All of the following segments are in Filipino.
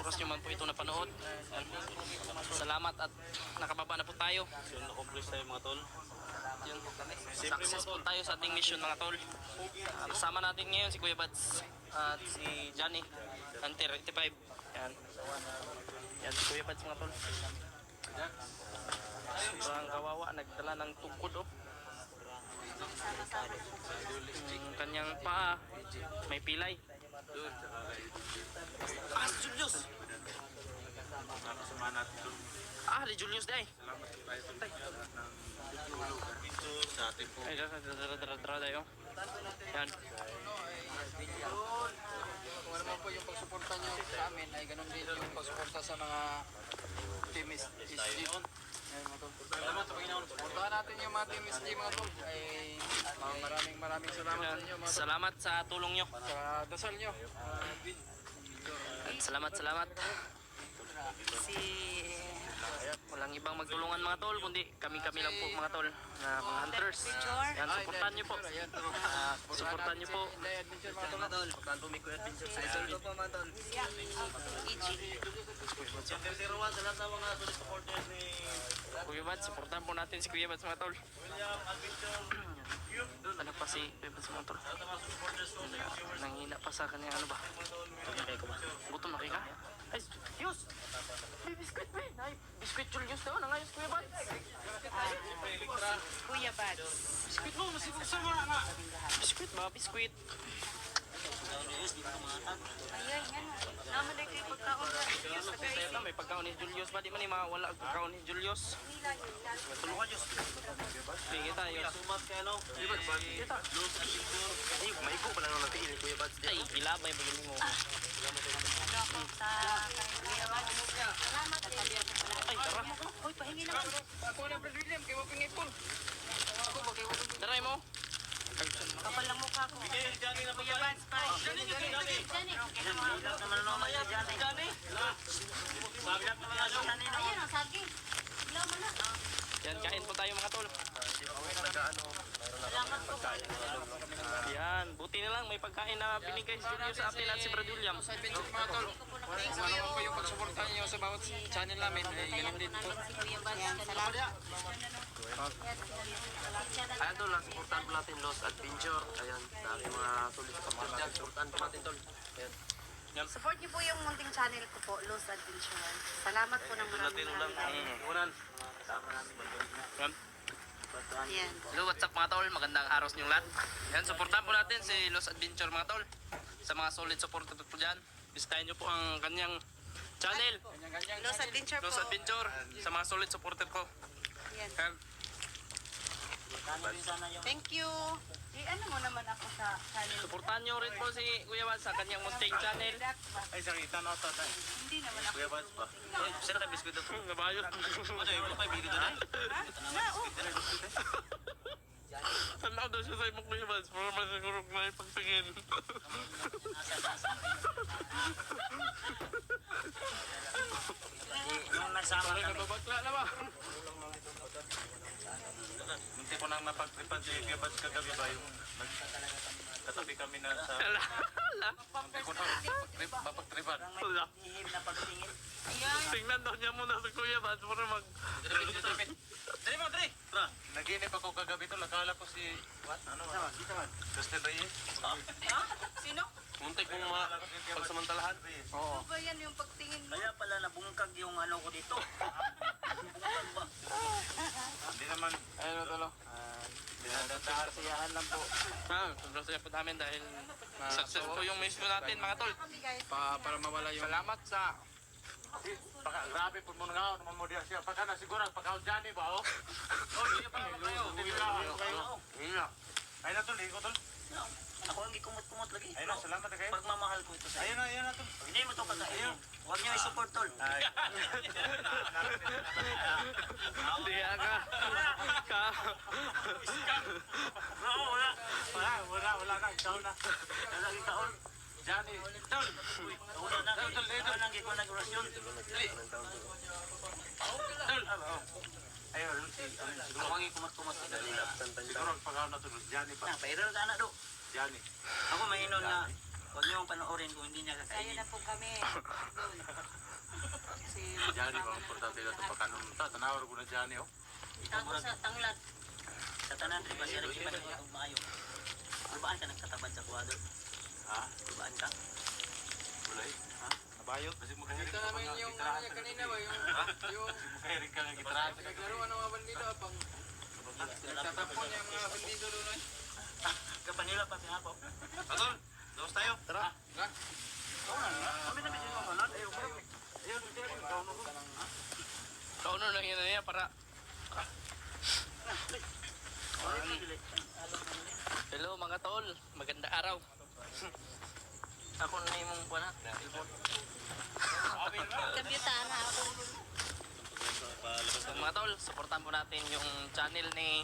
oras nyo man po ito napanood. Salamat at nakababa na po tayo. Yun, na-accomplish tayo mga tol. Yun, successful tayo sa ating mission mga tol. Kasama natin ngayon si Kuya Bads at si Johnny Hunter 85. Yan. Yan si Kuya Bads mga tol. Sobrang kawawa, nagdala ng tungkod oh. Yung kanyang paa may pilay. Ah, si Julius! Nakasama natin tol. Ah, si Julius day. Salamat tayo tol. Dito sa ating po. Ay, dara tayo. Yan. Kung ano man po yung pagsuporta nyo sa amin ay ganun din yung pagsuporta sa mga team SG. Ayun mga tol. Suportahan natin yung mga team SG mga tol. Ay maraming salamat sa inyo mga tol. Salamat sa tulong nyo. Sa dasal nyo. Salamat. Si walang ibang magtulungan mga tol, kundi kami lang po mga tol, na mga hunters. Yan, supportan nyo po. Supportan nyo po. Supportahan po may Kuya Adventure sa idol ko po mga tol. Chapter 01 sa lahat ng mga solid supporters ni Kuya Bads, supportan po natin si Kuya Bads mga tol. William Adventure. Ano pa si Kuya Bads mga tol? Sa mga supporters ko ni Nanghina pa sa kanya ano ba? Gutom na ka? Ay, Yus! May biskuit ba? Ay, biskuit Julius daw. Nangayos Kuya Bads. Kuya Bads. Biskuit mo, masibog sa mga nga. Biskuit ba? Biskuit. Ayun, yan. Naman na kayo pagkaon na. Diyos sa kayo. Ito, may pagkaon ni Julius ba? Di man wala ang pagkaon ni Julius. tulungan Diyos. Sige tayo. Sumat kay ano? Kita. Luz Adventure. Ay, maigo pa lang ng natigil ni Kuya Bads. Ay, bilabay bagay mo. Ano ako sa kay Kuya Bads. Salamat din. Ay, tara. Uy, pahingi naman. Ako na Brad William, kayo mapingipon. Tara mo. Kapal lang mukha ko. Eh, Johnny na Kuya Bads, pare. Johnny. naman ano maya, Johnny. Mabilang naman ano. Ayun, ang saging. Ilaw mo na. Yan, kain po tayo mga tol. Salamat po. Yan, buti na lang may pagkain na binigay si Julius sa atin at si Brad William. Sa Adventure mga tol. Kung ano po yung pagsuporta nyo sa bawat channel namin ay ganun din po. Si Kuya Bads. Salamat. Ayan tol, supportan po natin Lost Adventure. Ayan, sa aking mga sulit sa kapatid. Supportan po natin tol. Ayan. Support niyo po yung munting channel ko po, Lost Adventure. Salamat po ng maraming. Unan. Yan. Yan. Hello, what's up mga tol? Magandang araw sa inyong lahat. Yan, supportan po natin si Lost Adventure mga tol. Sa mga solid supporter po dyan. Bisitahin nyo po ang kanyang channel. Lost Adventure po. Lost Adventure. Sa mga solid supporter ko. Yan. Yan. Thank you. Ano mo naman ako sa channel. Supportan nyo rin po si Kuya Bads sa kanyang munting channel. Ay, sakita na ito. Hindi naman ako. Kuya Bads ba? Sino ka biskuit ito? Nabayot. Ano yung mga bigay doon ay? Tanaw daw siya sa imong Kuya Bads para masigurog na ipagtingin. Nung nagsama Parang nababakla na ba? Munti ko nang napagtripan si Kuya Bads kagabi ba yung katabi kami na sa... Hala. Munti ko nang mapagtripan. Hala. Tingnan daw niya muna sa Kuya Bads para mag... Dali mo, dali! Tra, naginip ako kagabi to, nakala ko si... What? Ano ba? Justin Reyes? Sino? Muntik mong pagsamantalahan. Ano ba yan yung pagtingin mo? Kaya pala nabungkag yung ano ko dito. Hindi naman. Ayun o tolo. Siyahan lang po. Sobrang saya po namin dahil success po yung mission natin mga tol. Kami guys. Para mawala yung... Salamat sa... Grabe po muna nga, naman mo diya siya. Pagka na siguro, pagka Johnny ba, oh? Oh, hindi pa naman kayo. Hindi pa naman kayo. Ayun na tol, ikaw tol. Ako ang gikumot-kumot lagi. Ayun na, salamat na kayo. Pagmamahal ko ito sa iyo. Ayun na tol. Hindi mo ito kakainin. Huwag niyo i-support tol. Diya ka. Wala na. Ikaw na. Lagi taon. Johnny. Tol. Una na. Ako nang giko nag-orasyon. Ayun, Ako ang gikumot-kumot sa dalila. siguro ang pagkaw na tol. Johnny pa. Pairal ka na do. Johnny. Ako mainon na huwag niyo panoorin kung hindi niya Sa'yo kakainin. na po kami. Johnny ba importante na sa pagkanon ta tanawar ko na Johnny oh. Itago sa tanglad. Sa tanan rin ba siya rin siya rin maayo. Lubaan ka nagkatabad sa kwadro. Ha? Lubaan ka. Bulay. Ha? Nabayot kasi mo kaya Kita namin yung ano niya kanina ba, yung kaya rin ka ng gitara. naglaruan ng mga bandido, pang nagtatapon niya yung mga bandido doon eh. Kapanila pa pinako. Atol, dos tayo. Tara. Ha? Kami na medyo mamalad. Ayaw ba? Kauno lang yun niya para... Hello mga tol, maganda araw. Ako na yung buwan na. Kabyutaan na ako. So, mga tol, supportan po natin yung channel ni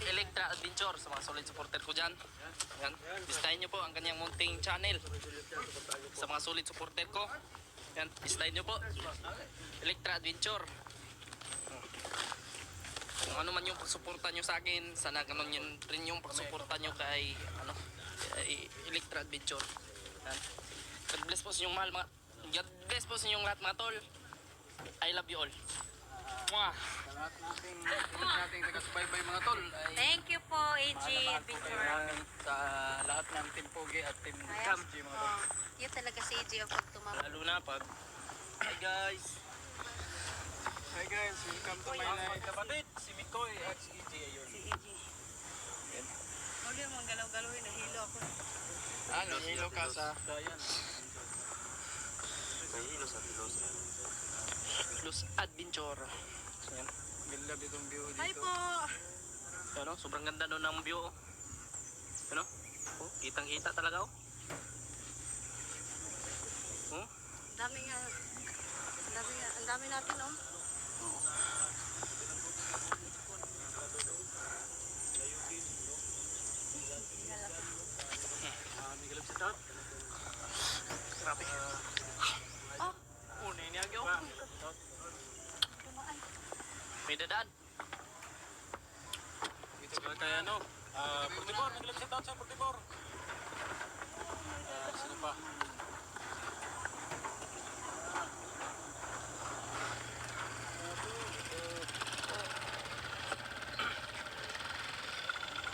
Electra Adventure sa mga solid supporter ko dyan. Yan. Bistahin nyo po ang kanyang munting channel sa mga solid supporter ko. Yan. Bistahin nyo po. Electra Adventure. Kung ano man yung pagsuporta nyo sa akin, sana ganun yun rin yung pagsuporta nyo kay, kay Electra Adventure. Yan. God bless po sa inyong mahal mga... God bless po sa inyong lahat mga tol. I love you all. Mwah! Sa lahat nating taga-subaybay mga tol, ay Thank you po, AG Adventure. namin sa lahat ng Team Pogi at Team Ayan. Cam G mga tol. Yun talaga si AG ang pagtumama. Lalo na pag... Hi guys! Hi guys, welcome to my life. Kapatid, si Mikoy at si EJ ayun. Si AG. Huli mo ang galaw-galawin, nahilo ako. Ano, hilo ka sa... Ayan. Plus Adventure. Ayan. Ganda itong view dito. Hi po! Ano, sobrang ganda doon ng view. Ano? Oh, kitang-kita talaga oh. Oh, Dami nga. Ang dami natin, oh. grabe. Oh, Una ini agyo. May dadaan. Dito ba tayo ano? Portibor, nag-shout out sa Portibor. Sino pa?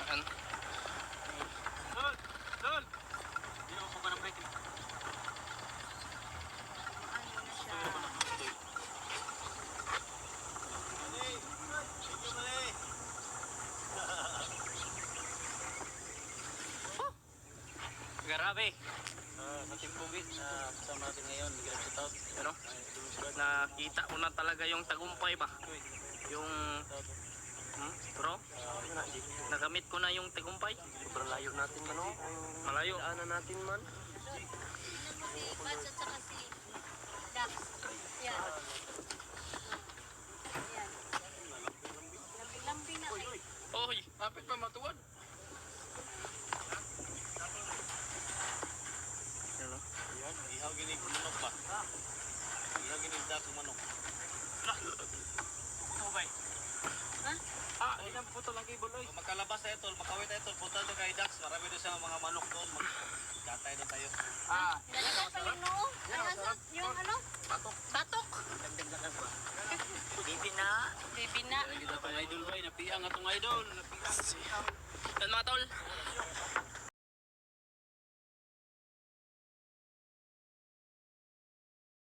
Ayan. Tol, tol. Hindi ako pa ng break. ano na siya. Grabe. Sa Team Pogi, kasama natin ngayon. Nag-shout out. Ano? Nakita ko na talaga yung tagumpay ba? Yung bro, nagamit ko na yung tagumpay. Sobrang layo natin man oh. Malayo. Daanan natin man. Si Bats at saka si Dax. Yan. Yan. Lambi-lambi na kayo. Oy, Kapit pa matuwad. ano? Yan, ihaw ginig manok ba? Ihaw ginig daso manok. Ubay. Ha? Ilang puto lang kay Buloy. Magkalabas tayo tol, makawin tayo tol. Punta doon kay Dax. Marami doon sa mga manok doon. Magkatay doon tayo. Nalagay pa yung noo. Yung ano? Batok. Batok. Dagdag na ba? Bibi na. Baby na. Kita pa idol ba? Napiang atong idol. Napiang. Yan mga tol.